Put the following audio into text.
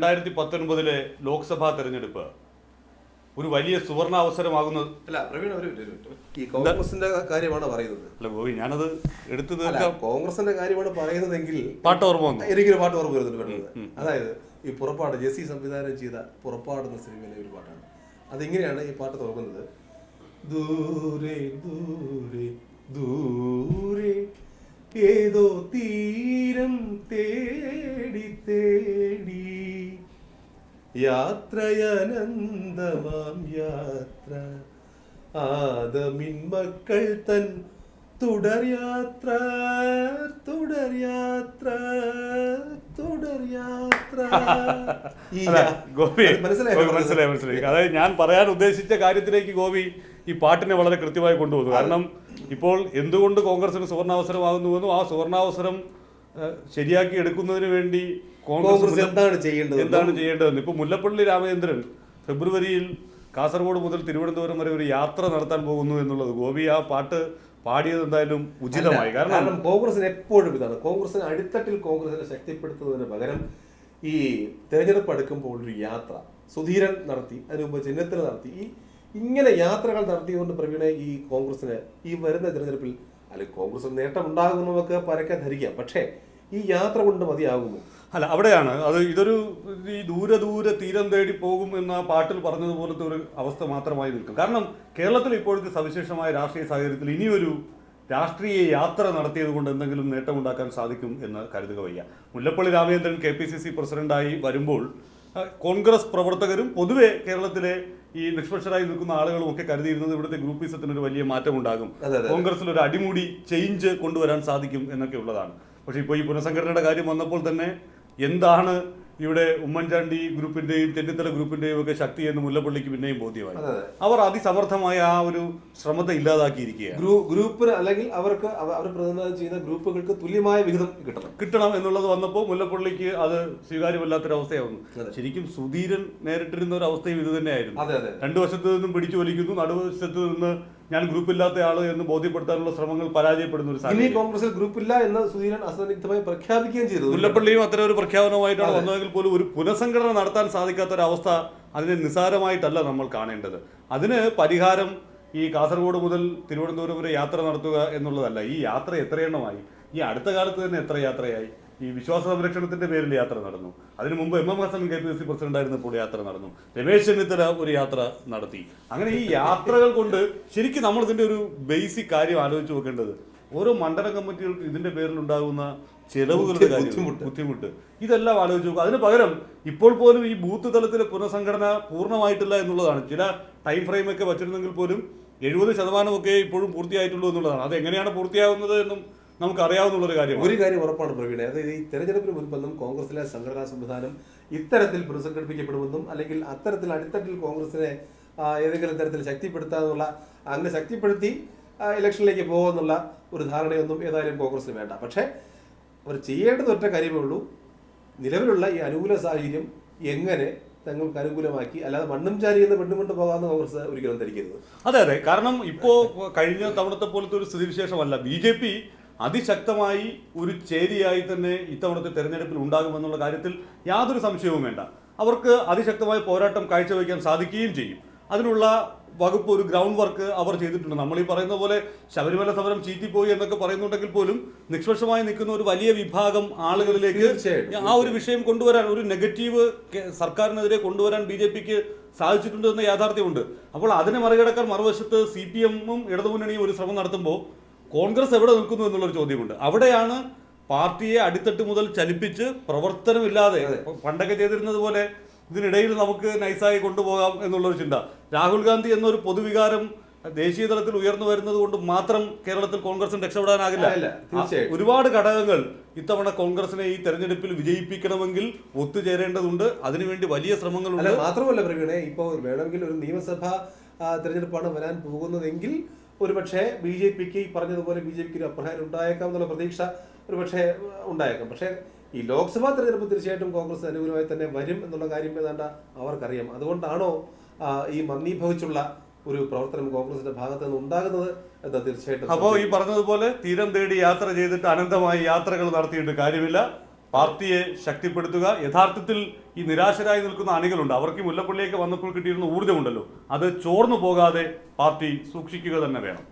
2019 ലോക്സഭാ തെരഞ്ഞെടുപ്പ് ഒരു വലിയ സുവർണാവസരമാകുന്നത്. അല്ല പ്രവീൺ, ഈ കോൺഗ്രസിന്റെ കാര്യമാണ് പറയുന്നത്. അല്ല ഗോപി, ഞാനത് എടുത്തു കോൺഗ്രസിന്റെ കാര്യമാണ് പറയുന്നതെങ്കിൽ പാട്ട് ഓർമ്മ വന്നു. എനിക്കൊരു പാട്ട് ഓർമ്മ വരുന്നുണ്ട് പെട്ടെന്ന്. അതായത് ഈ പുറപ്പാട്, ജെസ്സി സംവിധാനം ചെയ്ത പുറപ്പാട് എന്ന സിനിമയിലെ ഒരു പാട്ടാണ്. അതിങ്ങനെയാണ് ഈ പാട്ട് തുറക്കുന്നത്. ദൂരെ ദൂരെ ദൂരെ ഏതോ തീരം തേടി തേടി യാത്രയനന്തമാം യാത്ര ആദമിൻ മക്കൾ തൻ തുടർ യാത്ര തുടർ യാത്ര തുടർ യാത്ര. ഗോപി മനസ്സിലായി. അതായത് ഞാൻ പറയാൻ ഉദ്ദേശിച്ച കാര്യത്തിലേക്ക് ഗോപി ഈ പാട്ടിനെ വളരെ കൃത്യമായി കൊണ്ടുപോകുന്നു. കാരണം ഇപ്പോൾ എന്തുകൊണ്ട് കോൺഗ്രസിന് സുവർണാവസരമാകുന്നുവെന്നും ആ സുവർണാവസരം ശരിയാക്കി എടുക്കുന്നതിന് വേണ്ടി കോൺഗ്രസ് എന്താണ് ചെയ്യേണ്ടതെന്ന് ഇപ്പൊ മുല്ലപ്പള്ളി രാമചന്ദ്രൻ ഫെബ്രുവരിയിൽ കാസർഗോഡ് മുതൽ തിരുവനന്തപുരം വരെ ഒരു യാത്ര നടത്താൻ പോകുന്നു എന്നുള്ളത് ഗോപി ആ പാട്ട് പാടിയത് എന്തായാലും ഉചിതമായി. കാരണം കോൺഗ്രസിന് എപ്പോഴും ഇതാണ്, കോൺഗ്രസിന് അടിത്തട്ടിൽ കോൺഗ്രസിനെ ശക്തിപ്പെടുത്തുന്നതിന് പകരം ഈ തെരഞ്ഞെടുപ്പ് അടുക്കുമ്പോൾ ഒരു യാത്ര സുധീരൻ നടത്തി, അതിന് മുമ്പ് ചെന്നിത്തല നടത്തി, ഇങ്ങനെ യാത്രകൾ നടത്തിയതുകൊണ്ട് പ്രവീണ ഈ കോൺഗ്രസിന് ഈ വരുന്ന തെരഞ്ഞെടുപ്പിൽ അല്ലെങ്കിൽ കോൺഗ്രസ് നേട്ടം ഉണ്ടാകുമെന്ന് നമുക്ക് പരക്കെ ധരിക്കാം. പക്ഷേ ഈ യാത്ര കൊണ്ട് മതിയാകുമോ? അല്ല, അവിടെയാണ് അത്. ഇതൊരു ഈ ദൂരെ ദൂരെ തീരം തേടി പോകും എന്ന പാട്ടിൽ പറഞ്ഞതുപോലത്തെ ഒരു അവസ്ഥ മാത്രമായി നിൽക്കും. കാരണം കേരളത്തിൽ ഇപ്പോഴത്തെ സവിശേഷമായ രാഷ്ട്രീയ സാഹചര്യത്തിൽ ഇനിയൊരു രാഷ്ട്രീയ യാത്ര നടത്തിയത് കൊണ്ട് എന്തെങ്കിലും നേട്ടമുണ്ടാക്കാൻ സാധിക്കും എന്ന് കരുതുക വയ്യ. മുല്ലപ്പള്ളി രാമചന്ദ്രൻ KPCC പ്രസിഡന്റായി വരുമ്പോൾ കോൺഗ്രസ് പ്രവർത്തകരും പൊതുവെ കേരളത്തിലെ ഈ നിഷ്പക്ഷരായി നിൽക്കുന്ന ആളുകളും ഒക്കെ കരുതിയിരുന്നത് ഇവിടുത്തെ ഗ്രൂപ്പിസത്തിനൊരു വലിയ മാറ്റമുണ്ടാകും, കോൺഗ്രസിൽ ഒരു അടിമുടി ചേഞ്ച് കൊണ്ടുവരാൻ സാധിക്കും എന്നൊക്കെ ഉള്ളതാണ്. പക്ഷെ ഇപ്പോൾ ഈ പുനഃസംഘടനയുടെ കാര്യം വന്നപ്പോൾ തന്നെ എന്താണ് ഇവിടെ ഉമ്മൻചാണ്ടി ഗ്രൂപ്പിന്റെയും ചെന്നിത്തല ഗ്രൂപ്പിന്റെയും ഒക്കെ ശക്തി എന്ന് മുല്ലപ്പള്ളിക്ക് പിന്നെയും ബോധ്യമായി. അവർ അതിസമർത്ഥമായ ആ ഒരു ശ്രമത്തെ ഇല്ലാതാക്കിയിരിക്കുകയാണ്. ഗ്രൂപ്പിന് അല്ലെങ്കിൽ അവർക്ക് അവർ പ്രതിനിധാനം ചെയ്യുന്ന ഗ്രൂപ്പുകൾക്ക് തുല്യമായ വിഹിതം കിട്ടണം എന്നുള്ളത് വന്നപ്പോൾ മുല്ലപ്പള്ളിക്ക് അത് സ്വീകാര്യമല്ലാത്തൊരവസ്ഥയാവുന്നു. ശരിക്കും സുധീരൻ നേരിട്ടിരുന്ന ഒരു അവസ്ഥയും ഇത് തന്നെയായിരുന്നു. രണ്ടു വശത്തു നിന്നും പിടിച്ചു വലിക്കുന്നു, നടുവശത്ത് നിന്ന് ഞാൻ ഗ്രൂപ്പില്ലാത്ത ആള് എന്ന് ബോധ്യപ്പെടുത്താനുള്ള ശ്രമങ്ങൾ പരാജയപ്പെടുന്ന ഒരു സാഹചര്യം. കോൺഗ്രസിൽ ഗ്രൂപ്പില്ല എന്ന് സുധീരൻ അസന്നിഗ്ധമായി പ്രഖ്യാപിക്കുകയും ചെയ്തു. മുല്ലപ്പള്ളിയും അത്തരം ഒരു പ്രഖ്യാപനമായിട്ടാണ് വന്നതെങ്കിൽ പോലും ഒരു പുനഃസംഘടന നടത്താൻ സാധിക്കാത്ത ഒരു അവസ്ഥ അതിനെ നിസ്സാരമായിട്ടല്ല നമ്മൾ കാണേണ്ടത്. അതിന് പരിഹാരം ഈ കാസർഗോഡ് മുതൽ തിരുവനന്തപുരം വരെ യാത്ര നടത്തുക എന്നുള്ളതല്ല. ഈ യാത്ര എത്രയെണ്ണമായി? ഈ അടുത്ത കാലത്ത് തന്നെ എത്ര യാത്രയായി? ഈ വിശ്വാസ സംരക്ഷണത്തിന്റെ പേരിൽ യാത്ര നടന്നു. അതിനു മുമ്പ് MM ഹസൻ KPCC പ്രസിഡന്റായിരുന്നപ്പോൾ യാത്ര നടന്നു. രമേശ് ചെന്നിത്തല ഒരു യാത്ര നടത്തി. അങ്ങനെ ഈ യാത്രകൾ കൊണ്ട് ശരിക്കും നമ്മൾ ഇതിന്റെ ഒരു ബേസിക് കാര്യം ആലോചിച്ച് നോക്കേണ്ടത് ഓരോ മണ്ഡലം കമ്മിറ്റികൾക്ക് ഇതിന്റെ പേരിൽ ഉണ്ടാകുന്ന ചെലവുകളുടെ ബുദ്ധിമുട്ട് ഇതെല്ലാം ആലോചിച്ച് നോക്കുക. അതിന് പകരം ഇപ്പോൾ പോലും ഈ ബൂത്ത് തലത്തിലെ പുനഃസംഘടന പൂർണ്ണമായിട്ടില്ല എന്നുള്ളതാണ്. ചില ടൈം ഫ്രെയിമൊക്കെ വച്ചിരുന്നെങ്കിൽ പോലും 70% ഇപ്പോഴും പൂർത്തിയായിട്ടുള്ളൂ എന്നുള്ളതാണ്. അത് എങ്ങനെയാണ് പൂർത്തിയാകുന്നത് എന്നും നമുക്കറിയാവുന്നൊരു കാര്യമാണ്. ഒരു കാര്യം ഉറപ്പാണ് പ്രവീണ, അതായത് ഈ തെരഞ്ഞെടുപ്പിന് മുൻപൊന്നും കോൺഗ്രസിലെ സംഘടനാ സംവിധാനം ഇത്തരത്തിൽ പുനഃസംഘടിപ്പിക്കപ്പെടുമെന്നും അല്ലെങ്കിൽ അത്തരത്തിൽ അടിത്തട്ടിൽ കോൺഗ്രസിനെ ഏതെങ്കിലും തരത്തിൽ ശക്തിപ്പെടുത്താന്നുള്ള, അങ്ങനെ ശക്തിപ്പെടുത്തി ഇലക്ഷനിലേക്ക് പോകുമെന്നുള്ള ഒരു ധാരണയൊന്നും ഏതായാലും കോൺഗ്രസിന് വേണ്ട. പക്ഷേ അവർ ചെയ്യേണ്ടത് ഒറ്റ കാര്യമേ ഉള്ളൂ, നിലവിലുള്ള ഈ അനുകൂല സാഹചര്യം എങ്ങനെ തങ്ങൾക്ക് അനുകൂലമാക്കി, അല്ലാതെ മണ്ണും ചാരി എന്ന് പെണ്ണും കൊണ്ട് പോകാമെന്ന് കോൺഗ്രസ് ഒരിക്കലും ധരിക്കരുത്. അതെ, കാരണം ഇപ്പോൾ കഴിഞ്ഞ തവണത്തെ പോലത്തെ ഒരു സ്ഥിതിവിശേഷമല്ല. BJP അതിശക്തമായി ഒരു ചേരിയായി തന്നെ ഇത്തവണത്തെ തെരഞ്ഞെടുപ്പിൽ ഉണ്ടാകുമെന്നുള്ള കാര്യത്തിൽ യാതൊരു സംശയവും വേണ്ട. അവർക്ക് അതിശക്തമായ പോരാട്ടം കാഴ്ചവെക്കാൻ സാധിക്കുകയും ചെയ്യും. അതിനുള്ള വകുപ്പ്, ഒരു ഗ്രൗണ്ട് വർക്ക് അവർ ചെയ്തിട്ടുണ്ട്. നമ്മൾ ഈ പറയുന്ന പോലെ ശബരിമല സമരം ചീറ്റിപ്പോയി എന്നൊക്കെ പറയുന്നുണ്ടെങ്കിൽ പോലും നിഷ്പക്ഷമായി നിൽക്കുന്ന ഒരു വലിയ വിഭാഗം ആളുകളിലേക്ക് ആ ഒരു വിഷയം കൊണ്ടുവരാൻ, ഒരു നെഗറ്റീവ് സർക്കാരിനെതിരെ കൊണ്ടുവരാൻ BJPക്ക് സാധിച്ചിട്ടുണ്ട് എന്ന യാഥാർത്ഥ്യമുണ്ട്. അപ്പോൾ അതിനെ മറികടക്കാൻ മറുവശത്ത് CPM-ഉം ഇടതുമുന്നണിയും ഒരു ശ്രമം നടത്തുമ്പോൾ കോൺഗ്രസ് എവിടെ നിൽക്കുന്നു എന്നുള്ളൊരു ചോദ്യമുണ്ട്. അവിടെയാണ് പാർട്ടിയെ അടിത്തട്ട് മുതൽ ചലിപ്പിച്ച് പ്രവർത്തനമില്ലാതെ പണ്ടൊക്കെ ചെയ്തിരുന്നത് പോലെ ഇതിനിടയിൽ നമുക്ക് നൈസായി കൊണ്ടുപോകാം എന്നുള്ളൊരു ചിന്ത. രാഹുൽ ഗാന്ധി എന്നൊരു പൊതുവികാരം ദേശീയ തലത്തിൽ ഉയർന്നു വരുന്നത് കൊണ്ട് മാത്രം കേരളത്തിൽ കോൺഗ്രസിന് രക്ഷപ്പെടാനാകില്ല. ഒരുപാട് ഘടകങ്ങൾ ഇത്തവണ കോൺഗ്രസിനെ ഈ തെരഞ്ഞെടുപ്പിൽ വിജയിപ്പിക്കണമെങ്കിൽ ഒത്തുചേരേണ്ടതുണ്ട്. അതിനുവേണ്ടി വലിയ ശ്രമങ്ങളുണ്ട്. മാത്രമല്ല പ്രവീണെ, ഇപ്പോൾ വേണമെങ്കിൽ ഒരു നിയമസഭാ തെരഞ്ഞെടുപ്പാണ് വരാൻ പോകുന്നതെങ്കിൽ ഒരുപക്ഷെ BJPക്ക് ഈ പറഞ്ഞതുപോലെ BJPക്ക് ഒരു അപ്രഹാരം ഉണ്ടായേക്കാം എന്നുള്ള പ്രതീക്ഷ ഒരുപക്ഷെ ഉണ്ടായേക്കാം. പക്ഷേ ഈ ലോക്സഭാ തെരഞ്ഞെടുപ്പ് തീർച്ചയായിട്ടും കോൺഗ്രസ് അനുകൂലമായി തന്നെ വരും എന്നുള്ള കാര്യം ഏതാണ്ട് അവർക്കറിയാം. അതുകൊണ്ടാണോ ഈ മന്ദീഭവിച്ചുള്ള ഒരു പ്രവർത്തനം കോൺഗ്രസിന്റെ ഭാഗത്ത് നിന്ന് ഉണ്ടാകുന്നത് എന്ന് തീർച്ചയായിട്ടും. അപ്പോൾ ഈ പറഞ്ഞതുപോലെ തീരം തേടി യാത്ര ചെയ്തിട്ട് അനന്തമായി യാത്രകൾ നടത്തിയിട്ട് കാര്യമില്ല. പാർട്ടിയെ ശക്തിപ്പെടുത്തുക. യഥാർത്ഥത്തിൽ ഈ നിരാശരായി നിൽക്കുന്ന അണികളുണ്ട്, അവർക്ക് മുല്ലപ്പള്ളിയൊക്കെ വന്നപ്പോൾ കിട്ടിയിരുന്ന ഊർജ്ജമുണ്ടല്ലോ, അത് ചോർന്നു പോകാതെ പാർട്ടി സൂക്ഷിക്കുക തന്നെ വേണം.